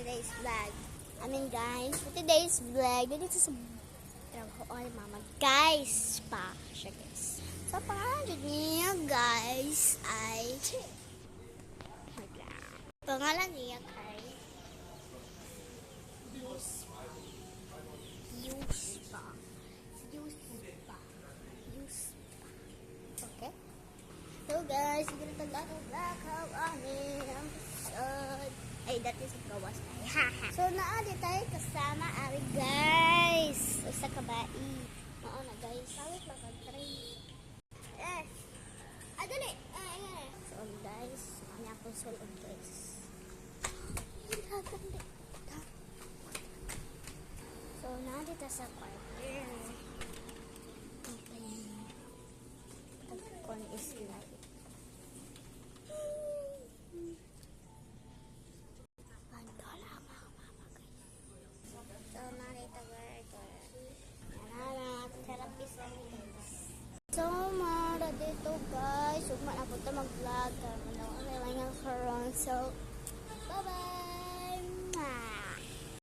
today's vlog. Guys, for today's vlog, dito sa trabaho ni mama. Guys, pa siya guys. So, pangalan niya guys ay pangalan niya kay Yuspa. Okay? So guys, siguro taglakaw amin ang episode. Ay, dati sa gawas tayo. So, naali tayo kasama ari guys. Sa kabai. Oo na guys. Sawit lang kag-try. Dali. So guys, kanya akong sulod guys. So, naali tayo sa kwarto. Okay. Tagkon is light. So, mara dito guys. Huwag man ako ito mag-vlog. So, bye-bye.